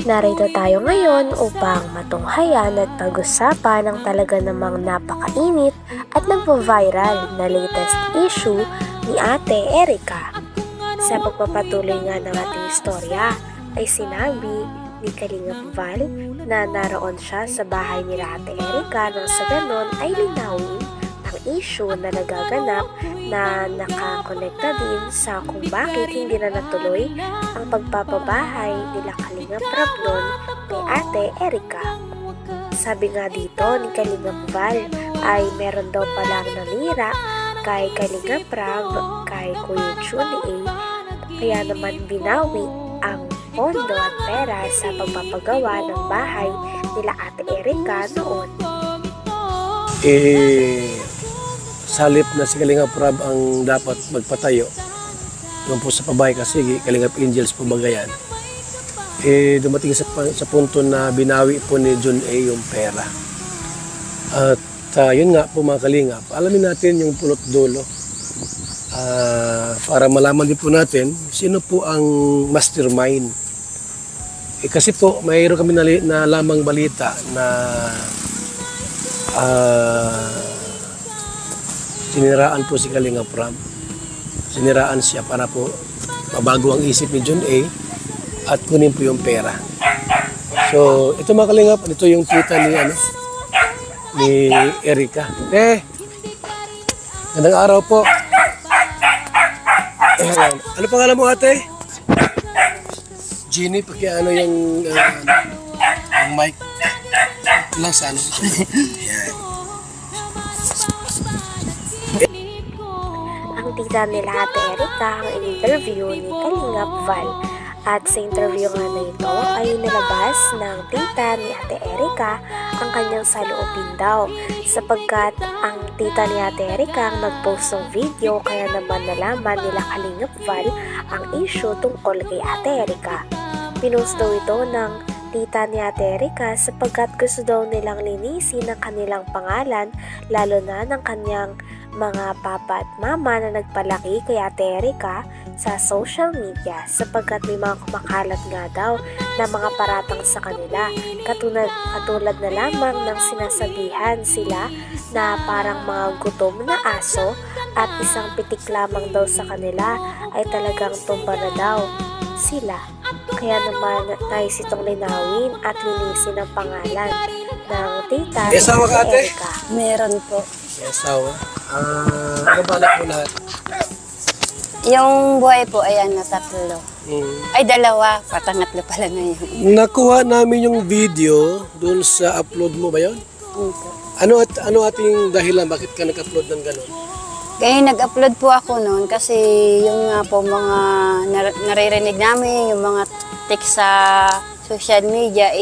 Narito tayo ngayon upang matunghayan at pag-usapan ang talaga namang napakainit at nagpo-viral na latest issue ni Ate Erica. Sa pagpapatuloy nga ng ating istorya ay sinabi ni Kalingap Val na naroon siya sa bahay ni Ate Erica nang sa ganon ay linawin ang issue na nagaganap na nakakonekta din sa kung bakit hindi na natuloy ang pagpapabahay nila Kalingap Rab noon kay Ate Erica. Sabi nga dito ni Kalingap Val ay meron daw palang nanira kay Kalingap Rab kay Kuya June A, kaya naman binawi ang pondo at pera sa pagpapagawa ng bahay nila Ate Erica noon. Salip na si Kalingap Rab ang dapat magpatayo doon po sa pabahay kasi Kalingap Angels po bagayan. Dumating sa punto na binawi po ni John A yung pera. At yun nga po mga Kalingap, alamin natin yung pulot dulo para malaman din po natin sino po ang mastermind. Kasi po mayroon kami na lamang balita na siniraan po si Kalingap Rab. Siniraan siya para po mabago ang isip ni John A at kunin po yung pera. So, ito mga Kalingap, ito yung tita ni Erica. Gandang araw po. Ano pangalan mo, ate? Jeannie, pakiano yung mic lang sa ano. Yan. Tita nila Ate Erica ang in-interview ni Kalingap Val. At sa interview nga na ito ay nilabas ng tita ni Ate Erica ang kanyang saloobin daw, sapagkat ang tita ni Ate Erica ang nag-post ng video, kaya naman nalaman nila Kalingap Val ang issue tungkol kay Ate Erica. Pinost daw ito ng tita ni Ate Erica sapagkat gusto daw nilang linisin ang kanilang pangalan, lalo na ng kanyang mga papa at mama na nagpalaki kay Ate Erica sa social media, sapagkat may mga kumakalat nga daw na mga paratang sa kanila, katulad na lamang ng sinasabihan sila na parang mga gutom na aso at isang pitik lamang daw sa kanila ay talagang tumba na daw sila. Kaya naman nais itong linawin at linisin ang pangalan ng tita ni Ate Erica. Meron po. May asawa. Ano balak mo lahat? Yung buhay po ay tatlo. Ay dalawa, patangatlo pala na yun. Nakuha namin yung video doon sa upload mo ba yun? Ano ating dahilan? Bakit ka nag-upload ng gano'n? Kaya nag-upload po ako noon kasi yung nga po mga naririnig namin, yung mga text sa social media,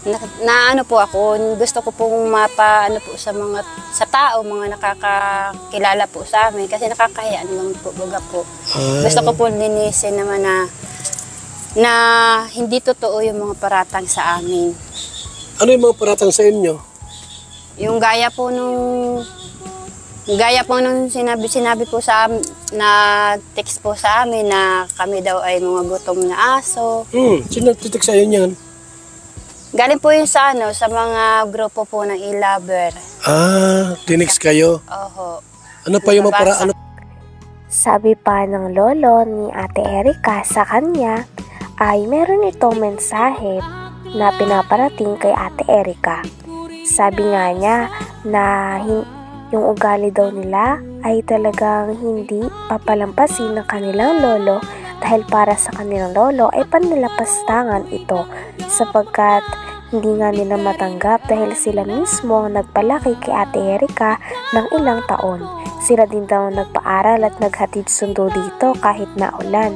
ano po ako, gusto ko pong mapaano po sa tao, mga nakakakilala po sa amin kasi nakakahiya naman po, baga po. Gusto ko po linisin naman na hindi totoo yung mga paratang sa amin. Ano yung mga paratang sa inyo? Yung gaya po nung sinabi po sa amin, na text po sa amin na kami daw ay mga gutom na aso. Sino nagtitik sa inyo yan? Galing po yun sa mga grupo po ng e-lover. Tinext kayo? Oho. Ano pa yung mga Sabi pa ng lolo ni Ate Erica sa kanya ay meron itong mensahe na pinaparating kay Ate Erica. Sabi nga niya na yung ugali daw nila ay talagang hindi papalampasin ng kanilang lolo, dahil para sa kanilang lolo ay pannilapastangan ito, sapagkat hindi nga nila matanggap dahil sila mismo ang nagpalaki kay Ate Erica ng ilang taon. Sila din daw nagpaaral at naghatid sundo dito kahit na ulan.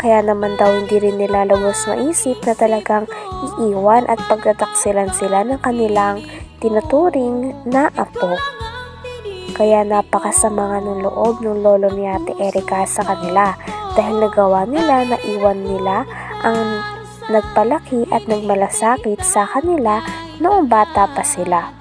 Kaya naman daw hindi rin nila lubos maisip na talagang iiwan at pagtataksilan sila ng kanilang tinuturing na apo. Kaya napakasama nga ng loob ng lolo ni Ate Erica sa kanila, dahil nagawa nila na iwan nila ang nagpalaki at nagmalasakit sa kanila noong bata pa sila.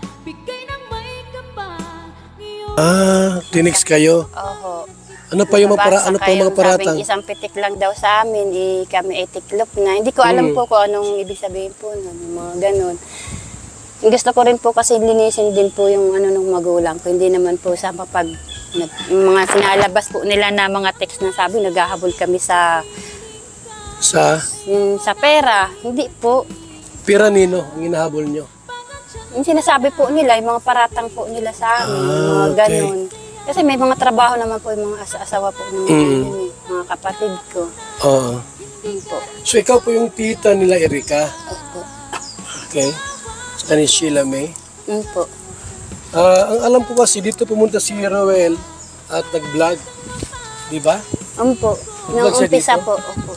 Tinext kayo? Oho. Ano pa yung Nabasa ano pa yung mga kayong paratang? sabing isang pitik lang daw sa amin, kami ay tiklop na. Hindi ko alam po kung anong ibig sabihin po nun, yung mga ganun. Gusto ko rin po kasi linisin din po yung ano ng magulang ko. Hindi naman po sa yung mga sinalabas po nila na mga text na sabi, naghahabol kami sa pera. Hindi po. Pira nino ang hinahabol nyo? Yung sinasabi po nila, yung mga paratang po nila sa amin, yung mga okay. ganun. Kasi may mga trabaho naman po yung mga asawa po ng mga kapatid ko. Oo. Yun po. So ikaw po yung tita nila Erika? Opo. Okay. Sa ni Sheila May? Yun po. Ang alam ko kasi dito pumunta si Roel at nag-vlog. Di ba? Opo. Nung Nag-vlog siya umpisa dito? po. Opo.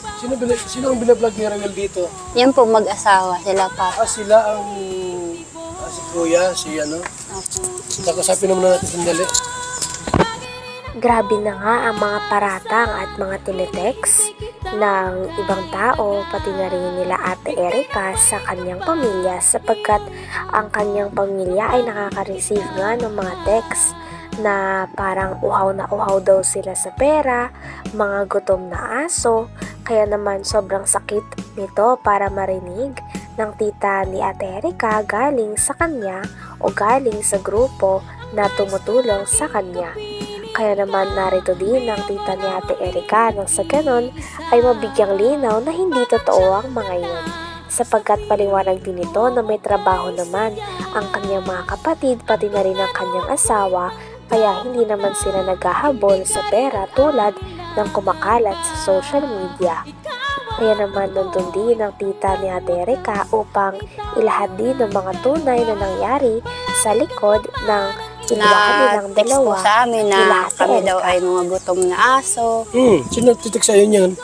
Sino ang binablog ni Roel dito? Yan po mag-asawa sila pa. Sila ang si Kuya, si ano. Opo. Kakasapin naman natin sandali. Grabe na nga ang mga paratang at mga teletext ng ibang tao, pati na rin nila Ate Erika sa kanyang pamilya sapagkat ang kanyang pamilya ay nakaka-receive nga ng mga text na parang uhaw na uhaw daw sila sa pera, mga gutom na aso, kaya naman sobrang sakit nito para marinig ng tita ni Ate Erika galing sa kanya o galing sa grupo na tumutulong sa kanya. Kaya naman narito din ang tita ni Ate Erika nang sa ganon ay mabigyang linaw na hindi totoo ang mga iyon. Sapagkat paliwanag din ito na may trabaho naman ang kanyang mga kapatid pati na rin ang kanyang asawa kaya hindi naman sila naghahabol sa pera tulad ng kumakalat sa social media. Kaya naman nandun din ang tita ni Ate Erika upang ilahad din ng mga tunay na nangyari sa likod ng Na text po sa amin na kami daw ay mga gutom na aso. Sino titik sa'yo niyan?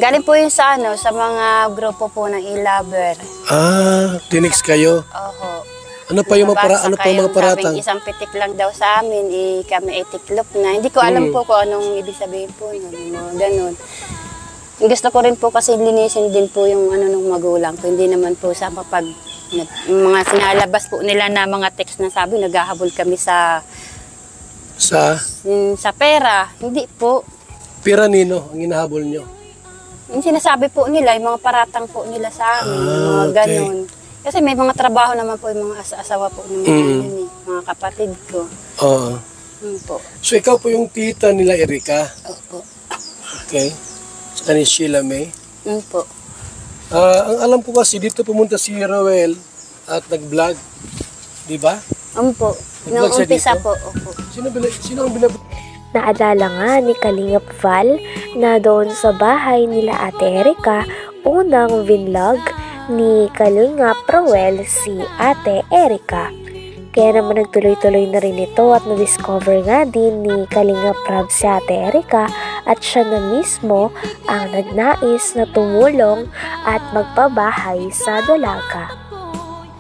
Galing po yun sa mga grupo po ng e-lover. Tinext kayo? Oho. Ano pa yung mga paratang? Sabing isang pitik lang daw sa amin, kami ay tiklop na. Hindi ko alam po kung anong ibig sabihin po nun, mga ganun. Gusto ko rin po kasi linisin din po yung ano ng magulang ko. Hindi naman po sa yung mga sinalabas po nila na mga text na sabi, naghahabol kami sa pera. Hindi po. Pira nino ang hinahabol nyo? Yung sinasabi po nila, yung mga paratang po nila sa amin, yung mga okay. ganun. Kasi may mga trabaho naman po yung mga asawa po ng mga kapatid ko. Oo. Po. So ikaw po yung tita nila Erika? Opo. Okay. Sa ni Sheila May? Po. Ang alam ko kasi dito pumunta si Roel at nag-vlog. Di ba? Po. Nung umpisa po. Opo. Sino ang binablog? Naalala nga ni Kalingap Val na doon sa bahay nila Ate Erika, unang vinlog ni Kalingap Roel si Ate Erika. Kaya naman nagtuloy-tuloy na rin ito at na-discover nga din ni Kalingap Rob si Ate Erika at siya na mismo ang nagnais na tumulong at magpabahay sa dalaga.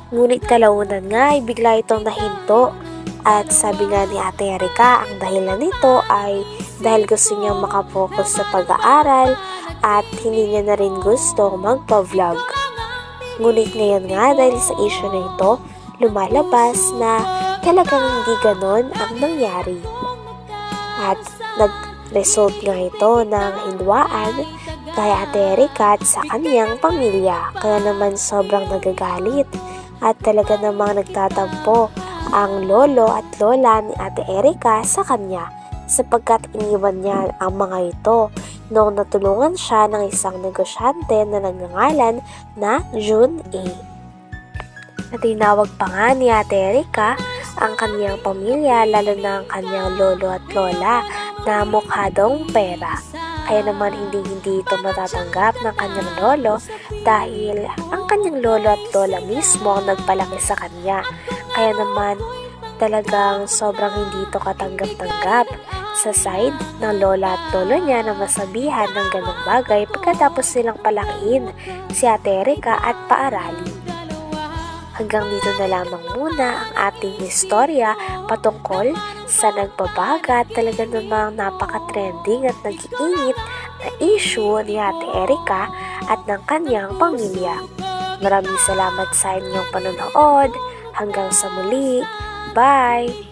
Ngunit kalaunan nga ay bigla itong nahinto at sabi nga ni Ate Erika ang dahilan nito ay dahil gusto niyang makapokus sa pag-aaral at hindi niya na rin gusto magpa-vlog. Ngunit ngayon nga dahil sa issue na ito, lumalabas na talagang hindi ganon ang nangyari. At nag-result nga ito ng hindwaan kay Ate Erika at sa kanyang pamilya. Kaya naman sobrang nagagalit at talaga namang nagtatampo ang lolo at lola ni Ate Erika sa kanya sapagkat iniwan niya ang mga ito noong natulungan siya ng isang negosyante na nagngangalan na June A. At tinawag pa nga ni Ate Erika ang kanyang pamilya lalo na ang kanyang lolo at lola na mukha daw pera. Kaya naman hindi ito matatanggap ng kanyang lolo dahil ang kanyang lolo at lola mismo ang nagpalaki sa kanya. Kaya naman talagang sobrang hindi ito katanggap-tanggap sa side ng lola at lolo niya na masabihan ng ganong bagay pagkatapos silang palakihin si Ate Erika at paaralin. Hanggang dito na lamang muna ang ating istorya patungkol sa nagbabaga at talaga namang napaka-trending at nag-iinit na issue ni Ate Erika at ng kanyang pamilya. Maraming salamat sa inyong panonood. Hanggang sa muli. Bye!